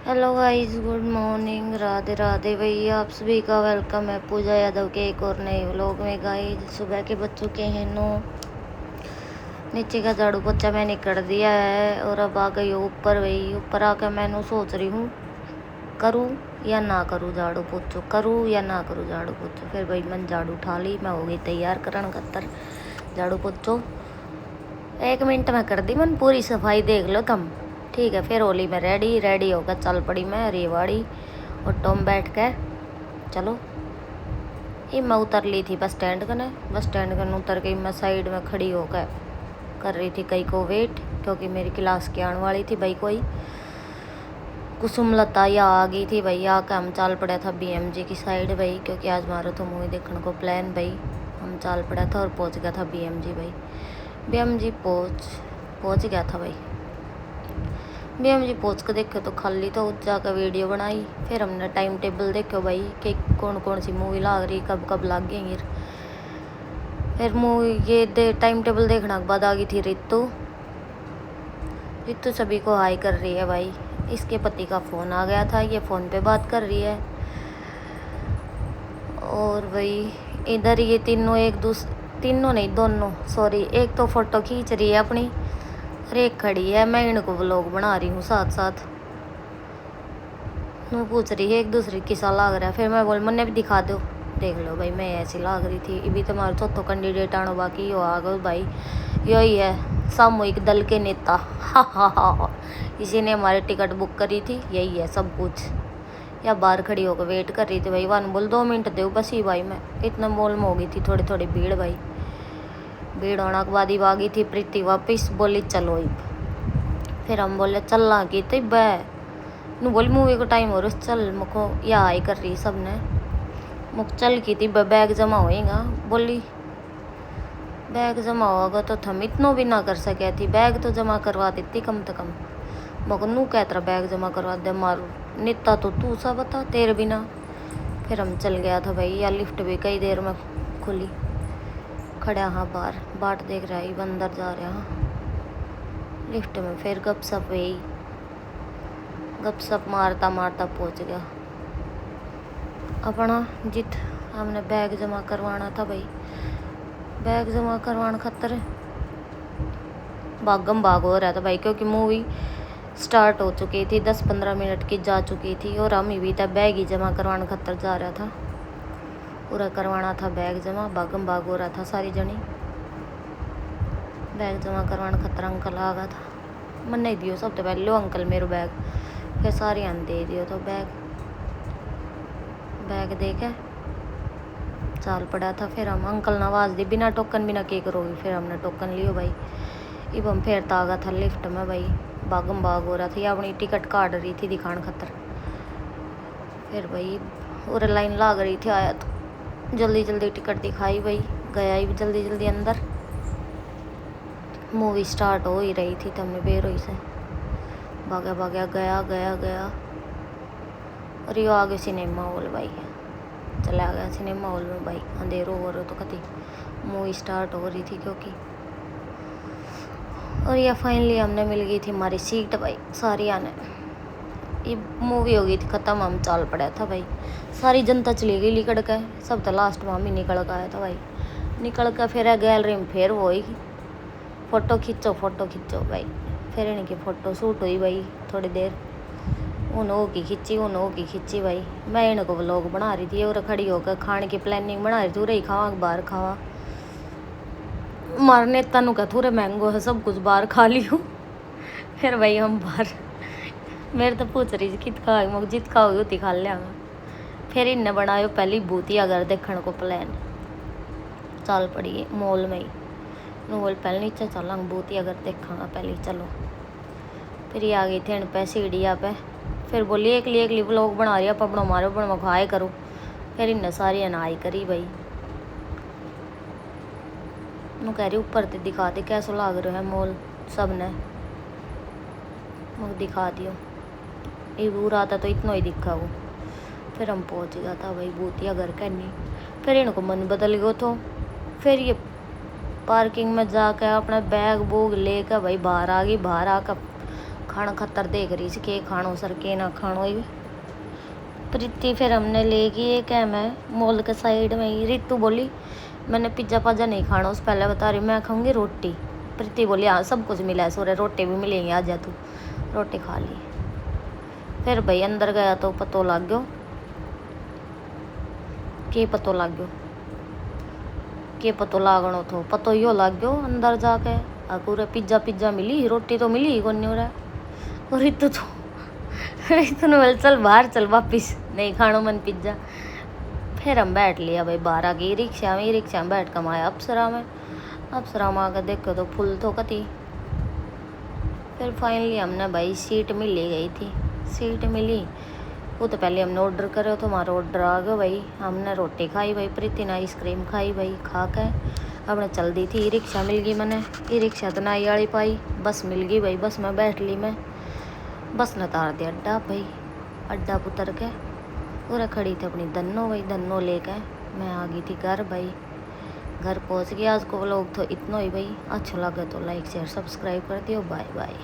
Hello guys, good morning, Radhe Radhe भैया। आप सभी का वेलकम है पूजा यादव के एक और नए व्लॉग में। गाइस सुबह के बज चुके हैं 9। नीचे का झाड़ू पोछा मैंने कर दिया है और अब आ गई ऊपर। वही ऊपर आकर मैंने सोच रही हूँ करूँ या ना करूँ झाड़ू पोछो, करूँ या ना करूँ झाड़ू पोछो। फिर भाई मैंने झाड़ू उठा ली, मैं हो गई तैयार करन खतर झाड़ू पोछो। 1 मिनट में कर दी मैंने पूरी सफाई, देख लो तुम। ठीक है, फिर होली में रेडी होकर चल पड़ी मैं रेवाड़ी ऑटो में बैठ के। चलो ये मैं उतर ली थी बस स्टैंड कने। बस स्टैंड कने उतर गई मैं, साइड में खड़ी होकर कर रही थी कई को वेट, क्योंकि मेरी क्लास की आने वाली थी भाई। कोई कुसुमलता या आ गई थी भाई। आके हम चाल पड़ा था BMG की साइड भाई, क्योंकि आज हमारा तो मूवी देखने को प्लान भाई। हम चाल पड़ा था और पहुंच गया था BMG भाई। BMG पहुंच गया था भाई। BMG पहुंच के देखे तो खाली तो जाकर वीडियो बनाई। फिर हमने टाइम टेबल देखो भाई कि कौन कौन सी मूवी लाग रही, कब कब लाग गई। फिर मूवी ये टाइम टेबल देखने के बाद आ गई थी रितु। रितु सभी को हाई कर रही है भाई। इसके पति का फ़ोन आ गया था, ये फ़ोन पे बात कर रही है। और भाई इधर ये तीनों नहीं, दोनों सॉरी, एक तो फ़ोटो खींच रही है अपनी और एक खड़ी है। मैं इनको व्लॉग बना रही हूँ साथ साथ। वो पूछ रही है एक दूसरे किसा लाग रहा है। फिर मैं बोल मैंने भी दिखा दो, देख लो भाई मैं ऐसी लाग रही थी। अभी तुम्हारा चौथो कैंडिडेट आने बाकी यो आ गए भाई। यही है सामूहिक दल के नेता। हा। इसी ने हमारी टिकट बुक करी थी, यही है सब कुछ। या बाहर खड़ी होकर वेट कर रही थी भाई। वन बोल 2 मिनट दो बस ही भाई। मैं इतना मॉल में हो गई थी थोड़ी थोड़ी भीड़ भाई। भीड़ होने के बाद ही आ गई थी प्रीति वापिस, बोली चलो। फिर हम बोले चलना की तो नु बोली मूवी को टाइम हो रहा चल। मुको या आई कर रही सब ने मुख चल की थी। बैग जमा होएगा बोली, बैग जमा होगा तो हम इतनो भी ना कर सके थी। बैग तो जमा करवा देती कम से कम। मको नू कह तरह बैग जमा करवा दे मारू नेता तो तू सा बता तेरे बिना। फिर हम चल गया था भाई। या लिफ्ट भी कई देर में खुली। खड़ा हाँ बाहर बाट देख रहा है अंदर जा रहा लिफ्ट में। फिर गपशप हुई, गपशप मारता मारता पहुंच गया अपना जित। हमने बैग जमा करवाना था भाई। बैग जमा करवाने खातर भागम भाग हो रहा था भाई, क्योंकि मूवी स्टार्ट हो चुकी थी, 10-15 मिनट की जा चुकी थी। और हम भी था बैग ही जमा करवाने खातर जा रहा था। पूरा करवाना था बैग जमा, भागम भाग हो रहा था सारी जनी। बैग जमा करवाने खातर अंकल आ गया था। मन नहीं दियो सबसे पहले, लो अंकल मेरे बैग। फिर सारे आन दे दियो तो बैग दे के चाल पड़ा था। फिर हम अंकल नवाज दी बिना टोकन बिना के करोगी। फिर हमने टोकन लियो भाई। इब हम फिर आ गया था लिफ्ट में भाई। भागम भाग हो रहा था, या अपनी टिकट काट रही थी दिखाने खातर। फिर भाई और लाइन लाग रही थी। आया तो जल्दी जल्दी टिकट दिखाई भाई, गया ही जल्दी जल्दी अंदर। मूवी स्टार्ट हो ही रही थी तो हमने बेरोई से भागा गया। और ये आगे सिनेमा हॉल भाई। चला गया सिनेमा हॉल में भाई। अंधेरों हो रहा तो कति मूवी स्टार्ट हो रही थी क्योंकि। और यह फाइनली हमने मिल गई थी हमारी सीट भाई। सारी आने ये मूवी हो गई थी ख़त्म। हम चाल पड़ा था भाई। सारी जनता चली गई निकल के। सब तो लास्ट में हम ही निकल के आया था भाई। निकल कर फिर गैलरी में फिर वो ही फ़ोटो खींचो भाई। फिर इनकी फ़ोटो शूट हुई भाई थोड़ी देर। उन की खींची भाई। मैं इनको व्लॉग बना रही थी और खड़ी होकर खाने की प्लानिंग बना रही थी। उरे ही खावा बाहर खावा। मारे नेता नु क्या थोड़े महंगो है, सब कुछ बाहर खा लियो। फिर भाई हम बाहर मेरे तो पूछ रही थी कित खा मुझे जित खाओगी उती खा लिया। फिर इन्हें बनायो पहली भूतिया घर देखने को प्लान। चल पड़ी मॉल में ही। बोल पहले नीचे चलांगे भूतिया घर देखा पहले चलो। फिर ये आ गई थी इन पे सीढ़िया पे। फिर बोली एकली व्लॉग बना रही आप अपना मारो बनो खाए करो। फिर इन्हें सारी अनाई करी भाई। मैं कह रही ऊपर ते दिखा दे कैसा लाग रहा है मॉल। सब ने मुझे दिखा दियो। ये दूर आता तो इतना ही दिखा वो। फिर हम पहुंच गया था भाई भूतिया घर कहनी। फिर इनको मन बदल गयो तो फिर ये पार्किंग में जाकर अपना बैग बूग लेकर भाई बाहर आ गई। बाहर आकर खाना खतर देख रही थी के खानो सर के ना खानो ही। प्रीति फिर हमने ले गई एक है मैं मॉल के साइड में ही। रितु बोली मैंने पिज्ज़ा पाजा नहीं खाना, उस पहले बता रही मैं खाऊंगी रोटी। प्रीति बोली हाँ सब कुछ मिला है सोरे, रोटी भी मिलेंगी, आ जा तू। रोटी खा ली। फिर भाई अंदर गया तो पतो लग गयो के पतो लग गयो के पतो लागनो तो पतो यो लग गयो अंदर जाके पूरा पिज्ज़ा मिली, रोटी तो मिली ही कोनी रहा। और रितु ने बोल चल बाहर चल वापिस नहीं खानो मन पिज्ज़ा। फिर हम बैठ लिया भाई बाहर आ गई रिक्शा में बैठ कर आया अप्सरा में आकर देखो तो फुल तो कती। फिर फाइनली हमने भाई सीट मिली गई थी, सीट मिली। वो तो पहले हमने ऑर्डर करे तो हमारा ऑर्डर आ गया भाई। हमने रोटी खाई भाई, प्रीति ने आइसक्रीम खाई भाई। खा के अपने चल दी थी। ई रिक्शा मिल गई मैंने, ई रिक्शा तो ना आड़ी पाई। बस मिल गई भाई, बस में बैठ ली मैं। बस ने तार दिया अड्डा भाई, अड्डा पुतर के पूरा खड़ी थी अपनी धन्नो भाई। धन्नो लेके मैं आ गई थी घर भाई। घर पहुंच गया। आज को व्लॉग तो इतना ही भाई। अच्छा लगे तो लाइक शेयर सब्सक्राइब कर दियो। Bye bye.